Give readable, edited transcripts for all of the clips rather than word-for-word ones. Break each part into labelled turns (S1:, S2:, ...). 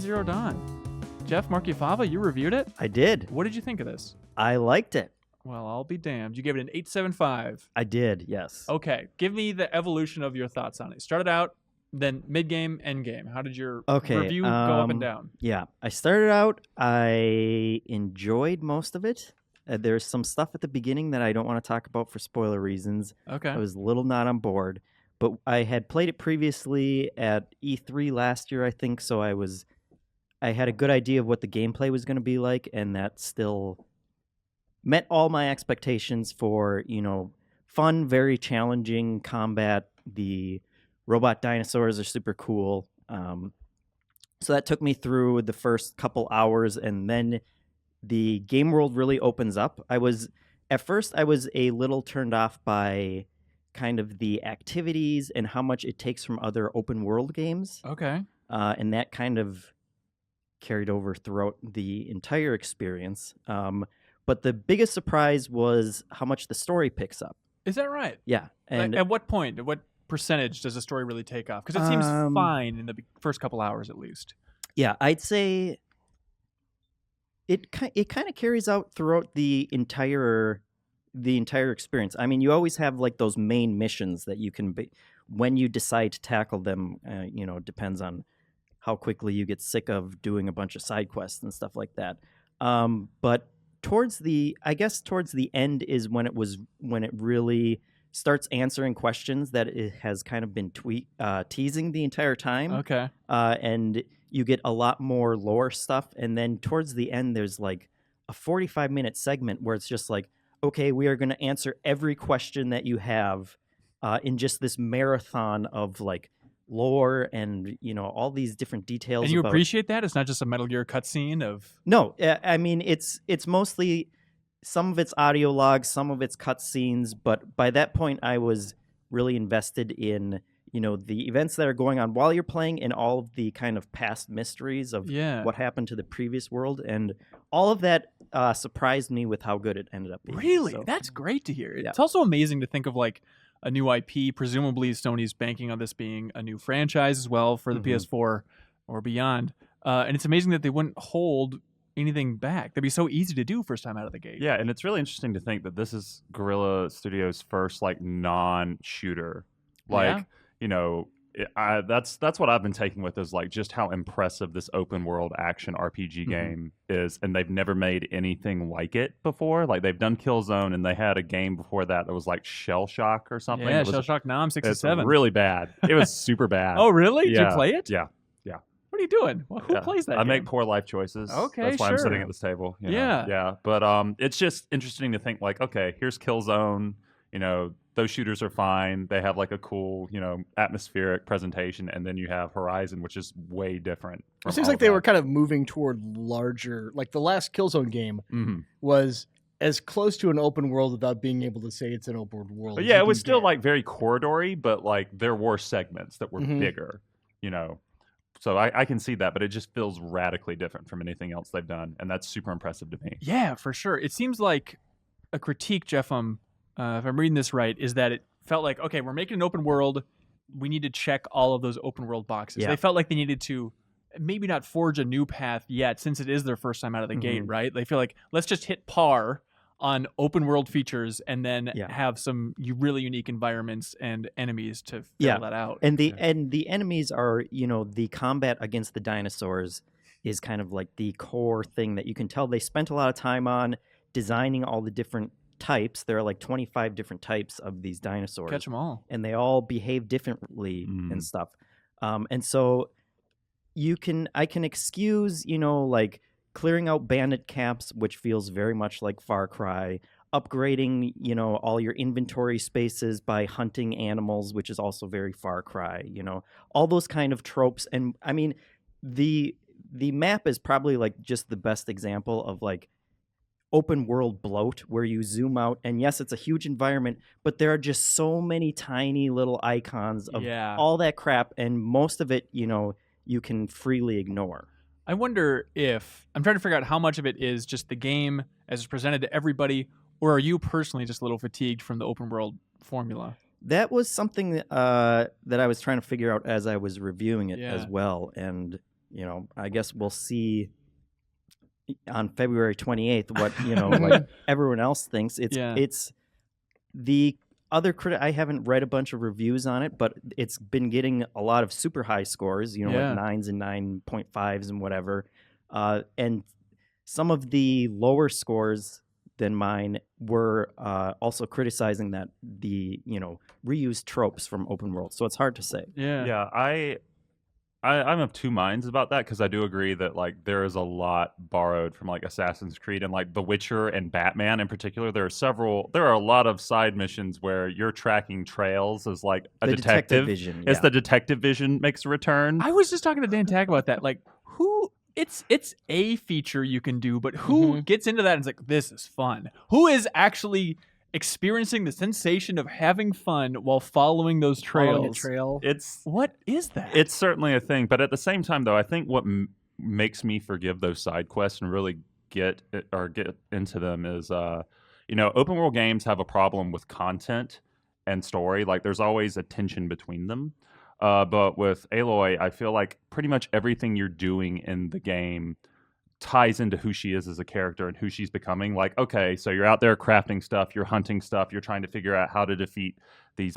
S1: Zero Dawn. Jeff Marchiafava, you reviewed it?
S2: I did.
S1: What did you think of this?
S2: I liked it.
S1: Well, I'll be damned. You gave it an 8.75.
S2: I did, yes.
S1: Okay, give me the evolution of your thoughts on it. Started out, then mid-game, end-game. How did your review go up and down?
S2: Yeah, I started out, I enjoyed most of it. There's some stuff at the beginning that I don't want to talk about for spoiler reasons.
S1: Okay.
S2: I was a little not on board, but I had played it previously at E3 last year, I think, so I had a good idea of what the gameplay was going to be like, and that still met all my expectations for, fun, very challenging combat. The robot dinosaurs are super cool. So that took me through the first couple hours, and then the game world really opens up. At first I was a little turned off by kind of the activities and how much it takes from other open world games.
S1: Okay.
S2: And that kind of carried over throughout the entire experience. But the biggest surprise was how much the story picks up.
S1: Is that right?
S2: Yeah. And
S1: at what point, at what percentage does the story really take off? Because it seems fine in the first couple hours at least.
S2: Yeah, I'd say it kind of carries out throughout the entire experience. I mean, you always have like those main missions that you can when you decide to tackle them, depends on how quickly you get sick of doing a bunch of side quests and stuff like that. But towards the end is when it really starts answering questions that it has kind of been teasing the entire time.
S1: Okay.
S2: And you get a lot more lore stuff. And then towards the end, there's like a 45-minute segment where it's just like, okay, we are going to answer every question that you have in just this marathon of like lore and all these different details.
S1: And you appreciate that? It's not just a Metal Gear cutscene of...
S2: No, I mean, it's mostly some of it's audio logs, some of it's cutscenes, but by that point I was really invested in the events that are going on while you're playing and all of the kind of past mysteries of what happened to the previous world, and all of that surprised me with how good it ended up being.
S1: Really?
S2: So,
S1: That's great to hear.
S2: Yeah.
S1: It's also amazing to think of like a new IP. Presumably Sony's banking on this being a new franchise as well for the PS4 or beyond. And it's amazing that they wouldn't hold anything back. That'd be so easy to do first time out of the gate.
S3: Yeah, and it's really interesting to think that this is Guerrilla Studios' first like non-shooter. Like, that's what I've been taking with is like just how impressive this open world action RPG game is, and they've never made anything like it before. Like they've done Killzone, and they had a game before that was like Shell Shock or something.
S1: Yeah, Shell Shock Nom 67.
S3: It's really bad. It was super bad.
S1: Oh, really?
S3: Yeah.
S1: Did you play it?
S3: Yeah.
S1: What are you doing? Well, who plays that
S3: I
S1: game?
S3: make poor life choices.
S1: Okay,
S3: that's why
S1: sure.
S3: I'm sitting at this table.
S1: Yeah.
S3: Yeah. But it's just interesting to think like, okay, here's Killzone. Those shooters are fine. They have like a cool, atmospheric presentation, and then you have Horizon, which is way different.
S4: It seems like they were kind of moving toward larger. Like the last Killzone game was as close to an open world without being able to say it's an open world.
S3: But yeah, it was still like very corridory, but like there were segments that were bigger. So I can see that, but it just feels radically different from anything else they've done, and that's super impressive to me.
S1: Yeah, for sure. It seems like a critique, Jeff, if I'm reading this right, is that it felt like, okay, we're making an open world. We need to check all of those open world boxes.
S2: Yeah.
S1: They felt like they needed to maybe not forge a new path yet, since it is their first time out of the gate, right? They feel like, let's just hit par on open world features and then have some really unique environments and enemies to fill that out.
S2: And the enemies are, the combat against the dinosaurs is kind of like the core thing that you can tell they spent a lot of time on designing all the different types. There are like 25 different types of these dinosaurs.
S1: Catch them all.
S2: And they all behave differently and stuff. And so I can excuse, like clearing out bandit camps, which feels very much like Far Cry, upgrading, all your inventory spaces by hunting animals, which is also very Far Cry, all those kind of tropes. And I mean, the map is probably like just the best example of like open world bloat, where you zoom out and yes, it's a huge environment, but there are just so many tiny little icons of all that crap, and most of it, you can freely ignore.
S1: I wonder if, I'm trying to figure out how much of it is just the game as it's presented to everybody, or are you personally just a little fatigued from the open world formula?
S2: That was something that I was trying to figure out as I was reviewing it as well. And, I guess we'll see on February 28th what like everyone else thinks. It's the other I haven't read a bunch of reviews on it, but it's been getting a lot of super high scores, like 9s and 9.5s and whatever. And some of the lower scores than mine were also criticizing that the reused tropes from open world. So it's hard to say.
S3: Yeah. I'm of two minds about that, because I do agree that like there is a lot borrowed from like Assassin's Creed and like The Witcher and Batman in particular. There are a lot of side missions where you're tracking trails as like a detective
S2: vision.
S3: As the detective vision makes a return.
S1: I was just talking to Dan Tag about that. Like, who? It's a feature you can do, but who gets into that and is like, this is fun? Who is actually experiencing the sensation of having fun while following those trails? What is that?
S3: It's certainly a thing, but at the same time, though, I think what makes me forgive those side quests and really get into them is, open world games have a problem with content and story. Like, there's always a tension between them. But with Aloy, I feel like pretty much everything you're doing in the game ties into who she is as a character and who she's becoming. Like, okay, so you're out there crafting stuff, you're hunting stuff, you're trying to figure out how to defeat these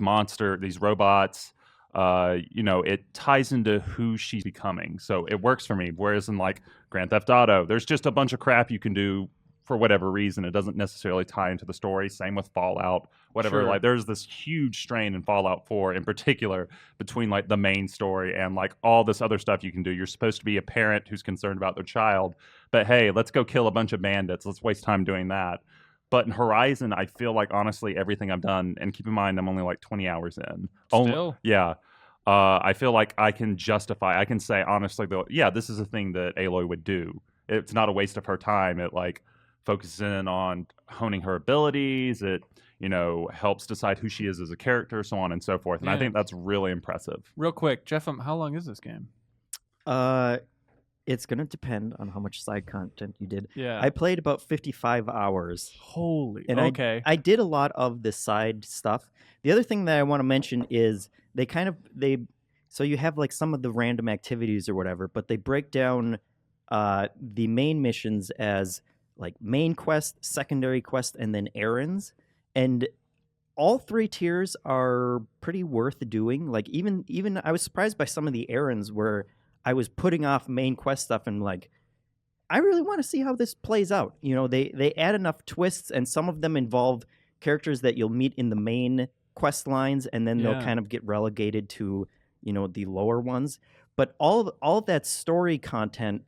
S3: robots. It ties into who she's becoming. So it works for me. Whereas in like Grand Theft Auto, there's just a bunch of crap you can do for whatever reason. It doesn't necessarily tie into the story. Same with Fallout, whatever.
S1: Sure.
S3: Like there's this huge strain in Fallout 4 in particular between like the main story and like all this other stuff you can do. You're supposed to be a parent who's concerned about their child, but hey, let's go kill a bunch of bandits. Let's waste time doing that. But in Horizon, I feel like honestly everything I've done, and keep in mind I'm only like 20 hours in.
S1: Still.
S3: I feel like I can say honestly, though, yeah, this is a thing that Aloy would do. It's not a waste of her time. It like focuses in on honing her abilities. It, helps decide who she is as a character, so on and so forth. And I think that's really impressive.
S1: Real quick, Jeff, how long is this game?
S2: It's going to depend on how much side content you did.
S1: Yeah.
S2: I played about 55 hours.
S1: Holy.
S2: And
S1: okay.
S2: I did a lot of the side stuff. The other thing that I want to mention is so you have like some of the random activities or whatever, but they break down the main missions as like main quest, secondary quest, and then errands. And all three tiers are pretty worth doing. Like even I was surprised by some of the errands where I was putting off main quest stuff and like, I really want to see how this plays out. They add enough twists, and some of them involve characters that you'll meet in the main quest lines, and then they'll kind of get relegated to, the lower ones. But all of that story content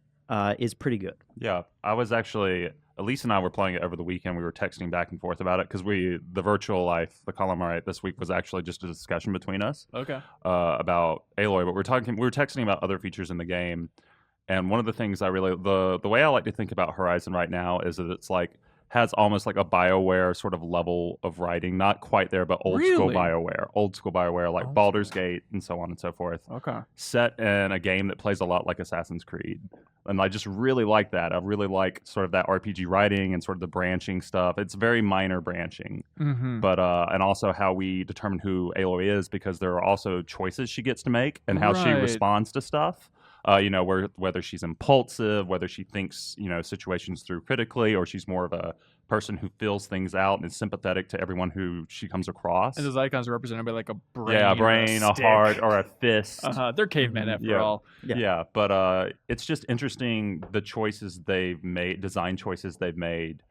S2: is pretty good.
S3: Yeah, I was actually, Elise and I were playing it over the weekend. We were texting back and forth about it because the virtual life, the column I write this week was actually just a discussion between us.
S1: Okay.
S3: About Aloy, but we were texting about other features in the game. And one of the things the way I like to think about Horizon right now is that it's like, has almost like a BioWare sort of level of writing, not quite there, but old school BioWare, like Baldur's Gate and so on and so forth.
S1: Okay.
S3: Set in a game that plays a lot like Assassin's Creed. And I just really like that. I really like sort of that RPG writing and sort of the branching stuff. It's very minor branching, but and also how we determine who Aloy is, because there are also choices she gets to make and how she responds to stuff. Whether she's impulsive, whether she thinks, situations through critically, or she's more of a person who feels things out and is sympathetic to everyone who she comes across.
S1: And those icons are represented by like a brain.
S3: Yeah, a brain, a heart, or a fist.
S1: They're cavemen after all.
S3: Yeah, but it's just interesting the choices they've made, design choices they've made,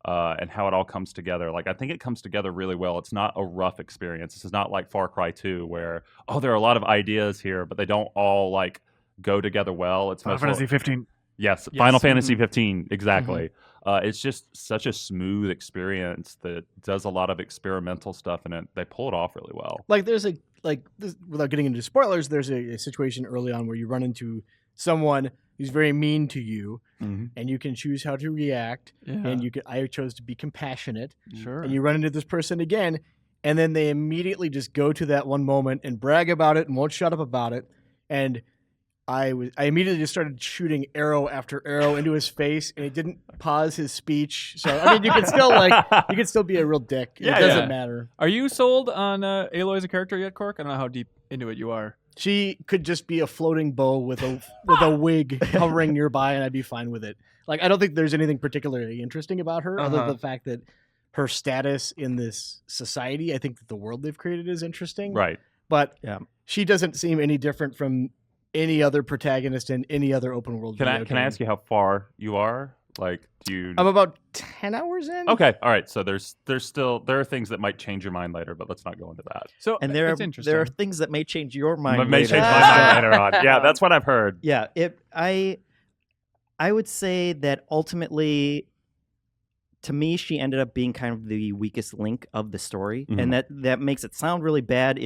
S3: and how it all comes together. Like, I think it comes together really well. It's not a rough experience. This is not like Far Cry 2 where, there are a lot of ideas here, but they don't all like go together well. It's
S1: Final Fantasy 15.
S3: Yes, Final Fantasy 15, exactly. It's just such a smooth experience that does a lot of experimental stuff, and they pull it off really well.
S4: Like there's without getting into spoilers, there's a situation early on where you run into someone who's very mean to you, and you can choose how to react. And I chose to be compassionate.
S1: Sure.
S4: And you run into this person again, and then they immediately just go to that one moment and brag about it and won't shut up about it. And I immediately just started shooting arrow after arrow into his face, and he didn't pause his speech. So I mean, you can still be a real dick. It doesn't matter.
S1: Are you sold on Aloy as a character yet, Cork? I don't know how deep into it you are.
S4: She could just be a floating bow with a wig hovering nearby, and I'd be fine with it. Like, I don't think there's anything particularly interesting about her, other than the fact that her status in this society. I think that the world they've created is interesting,
S3: Right?
S4: But she doesn't seem any different from any other protagonist in any other open world.
S3: Can I ask you how far you are? Like, do you?
S4: I'm about 10 hours in.
S3: Okay, all right. So there are things that might change your mind later, but let's not go into that.
S1: So
S2: and there are things that may change your mind.
S3: May change my mind later on. Yeah, that's what I've heard.
S2: Yeah, I would say that ultimately, to me, she ended up being kind of the weakest link of the story, and that makes it sound really bad.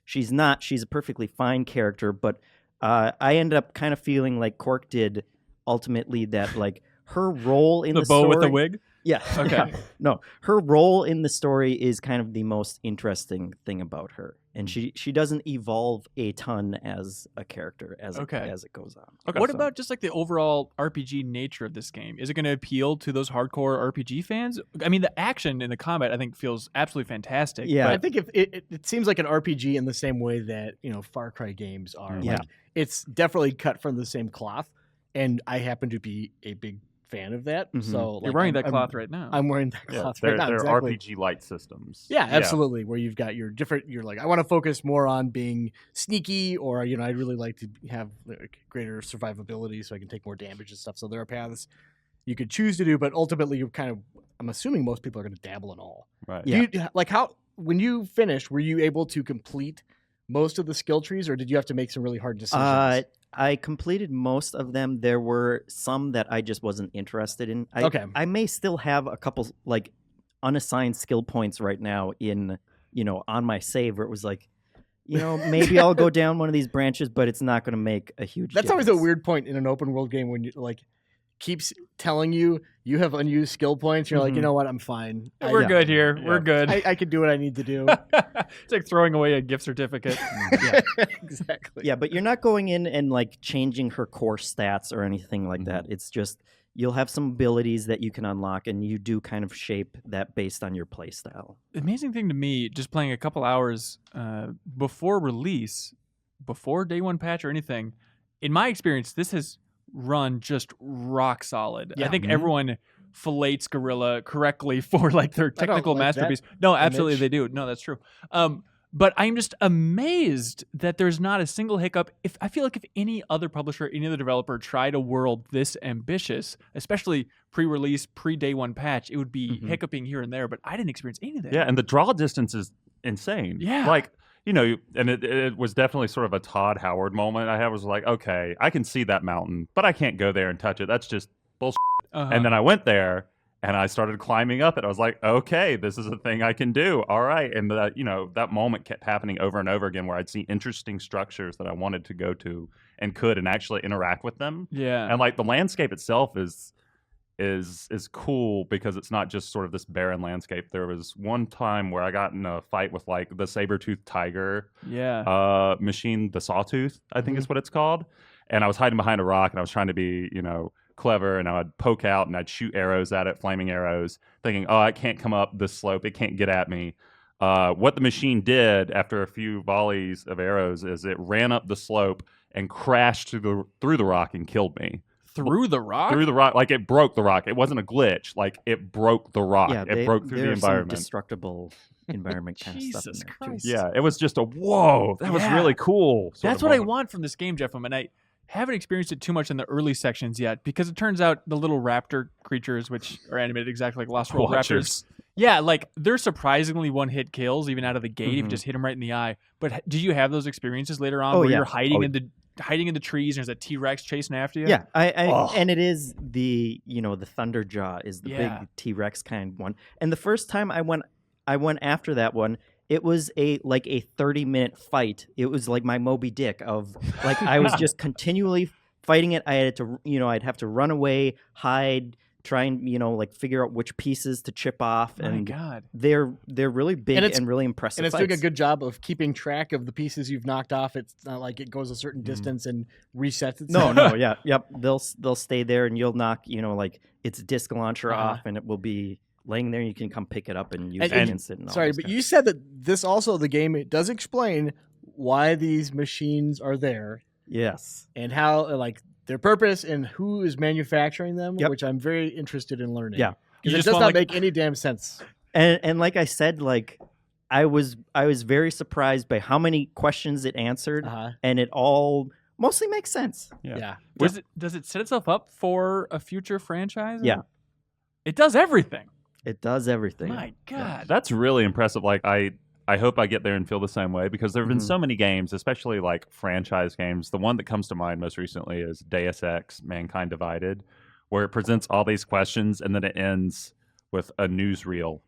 S2: She's not. She's a perfectly fine character, but I ended up kind of feeling like Cork did. Ultimately, that like her role in the
S1: bow
S2: story,
S1: with the wig.
S2: Yeah. Okay. Yeah. No, her role in the story is kind of the most interesting thing about her, and she doesn't evolve a ton as a character as it goes on.
S1: Okay. What about just like the overall RPG nature of this game? Is it going to appeal to those hardcore RPG fans? I mean, the action in the combat I think feels absolutely fantastic.
S2: Yeah,
S4: I think if it seems like an RPG in the same way that Far Cry games are.
S2: Yeah,
S4: like, it's definitely cut from the same cloth. And I happen to be a big fan of that. So
S1: you're wearing that cloth right now.
S4: I'm wearing that cloth right now.
S3: They're
S4: exactly.
S3: RPG light systems.
S4: Yeah, absolutely. Where you've got your different. You're like, I want to focus more on being sneaky, or I'd really like to have greater survivability, so I can take more damage and stuff. So there are paths you could choose to do, but ultimately, you're kind of. I'm assuming most people are going to dabble in all.
S3: Right.
S4: Yeah. When you finished, were you able to complete most of the skill trees, or did you have to make some really hard decisions?
S2: I completed most of them. There were some that I just wasn't interested in. I may still have a couple like unassigned skill points right now in on my save where it was like, maybe I'll go down one of these branches, but it's not going to make a huge
S4: That's
S2: difference.
S4: always a weird point in an open world game when you like keeps telling you have unused skill points. You're like, you know what? I'm fine.
S1: We're good here. We're good.
S4: I can do what I need to do.
S1: It's like throwing away a gift certificate.
S4: Yeah, exactly.
S2: Yeah, but you're not going in and like changing her core stats or anything like that. It's just you'll have some abilities that you can unlock, and you do kind of shape that based on your play style.
S1: The amazing thing to me, just playing a couple hours before release, before day one patch or anything, in my experience, this has run just rock solid. I think everyone fillets Guerrilla correctly for like their technical masterpiece. No, absolutely they do. No, that's true. But I'm just amazed that there's not a single hiccup. I feel like if any other publisher, any other developer tried a world this ambitious, especially pre-release, pre-day one patch, it would be hiccuping here and there. But I didn't experience any of that.
S3: Yeah, and the draw distance is insane.
S1: Yeah.
S3: Like, and it was definitely sort of a Todd Howard moment. I was like, okay, I can see that mountain, but I can't go there and touch it. That's just bullshit. And then I went there and I started climbing up it. I was like, okay, this is a thing I can do. All right. And that moment kept happening over and over again where I'd see interesting structures that I wanted to go to and could and actually interact with them.
S1: Yeah.
S3: And like the landscape itself is cool because it's not just sort of this barren landscape. There was one time where I got in a fight with like the saber-toothed tiger machine, the sawtooth, I think is what it's called. And I was hiding behind a rock and I was trying to be, clever, and I would poke out and I'd shoot arrows at it, flaming arrows, thinking, oh, I can't come up this slope. It can't get at me. What the machine did after a few volleys of arrows is it ran up the slope and crashed through the rock and killed me.
S1: Through the rock?
S3: Through the rock. Like it broke the rock. It wasn't a glitch. Like it broke the rock.
S2: Yeah,
S3: it broke through the environment.
S2: Some destructible environment kind of stuff in there.
S1: Christ.
S3: Yeah, it was just a whoa. That was really cool.
S1: That's what I want from this game, Jeff. And I haven't experienced it too much in the early sections yet because it turns out the little raptor creatures, which are animated exactly like Lost World raptors. Yeah, like they're surprisingly one-hit kills even out of the gate if you just hit them right in the eye. But did you have those experiences later on where you're hiding in the trees and there's a T-Rex chasing after you?
S2: Yeah, and it is the the Thunderjaw is the big T-Rex kind one. And the first time I went after that one, it was a 30-minute fight. It was like my Moby Dick of like I was just continually fighting it. I had to I'd have to run away, hide, try and figure out which pieces to chip off.
S1: My
S2: and
S1: God,
S2: they're really big and really impressive.
S4: And it's
S2: fights.
S4: doing a good job of keeping track of the pieces you've knocked off. It's not like it goes a certain distance and resets itself.
S2: No, yep. They'll stay there, and you'll knock its disc launcher off, and it will be laying there. You can come pick it up and use it against it.
S4: Sorry, but you said that this also the game it does explain why these machines are there.
S2: Yes.
S4: And how, like, their purpose and who is manufacturing them,
S2: Yep.
S4: which I'm very interested in learning.
S2: Yeah.
S4: Because it does not make any damn sense.
S2: And like I said, like I was very surprised by how many questions it answered, and it all mostly makes sense.
S4: Yeah.
S1: Does it set itself up for a future franchise?
S2: Yeah.
S1: It does everything.
S2: It does everything.
S1: My God.
S3: That's really impressive. Like I hope I get there and feel the same way, because there have been so many games, especially like franchise games. The one that comes to mind most recently is Deus Ex: Mankind Divided, where it presents all these questions and then it ends with a newsreel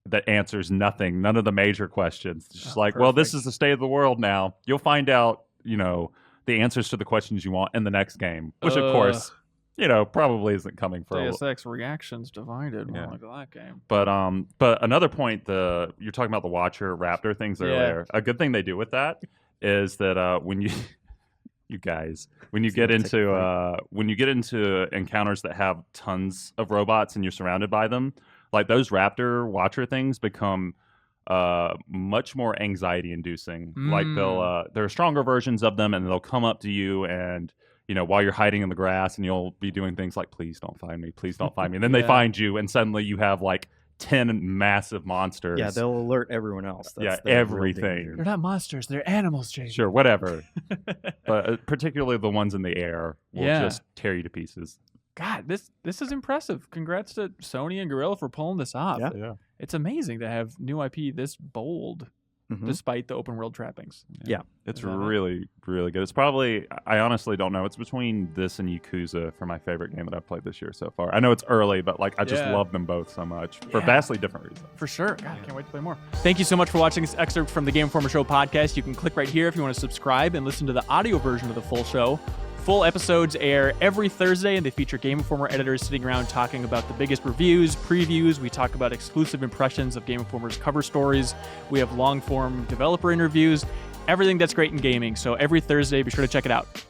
S3: that answers nothing, none of the major questions. It's just well, this is the state of the world now. You'll find out, the answers to the questions you want in the next game, which of course, probably isn't coming for
S1: Deus Ex Reactions Divided. Yeah. Look at that game.
S3: But another point, you're talking about the Watcher Raptor things earlier. A good thing they do with that is that when you when you get into encounters that have tons of robots and you're surrounded by them, like those Raptor Watcher things become much more anxiety inducing. Like there are stronger versions of them, and they'll come up to you and while you're hiding in the grass, and you'll be doing things like, please don't find me, please don't find me. And then they find you, and suddenly you have like 10 massive monsters.
S2: Yeah, they'll alert everyone else. That's
S3: everything.
S1: They're not monsters, they're animals, Jason.
S3: Sure, whatever. But particularly the ones in the air will just tear you to pieces.
S1: God, this is impressive. Congrats to Sony and Guerrilla for pulling this off.
S3: Yeah.
S1: It's amazing to have new IP this bold, despite the open world trappings.
S2: Yeah.
S3: It's really, really good. It's probably, I honestly don't know. It's between this and Yakuza for my favorite game that I've played this year so far. I know it's early, but like I just love them both so much for vastly different reasons.
S1: For sure. God, I can't wait to play more. Thank you so much for watching this excerpt from the Game Informer Show podcast. You can click right here if you want to subscribe and listen to the audio version of the full show. Full episodes air every Thursday, and they feature Game Informer editors sitting around talking about the biggest reviews, previews. We talk about exclusive impressions of Game Informer's cover stories. We have long-form developer interviews, everything that's great in gaming. So every Thursday, be sure to check it out.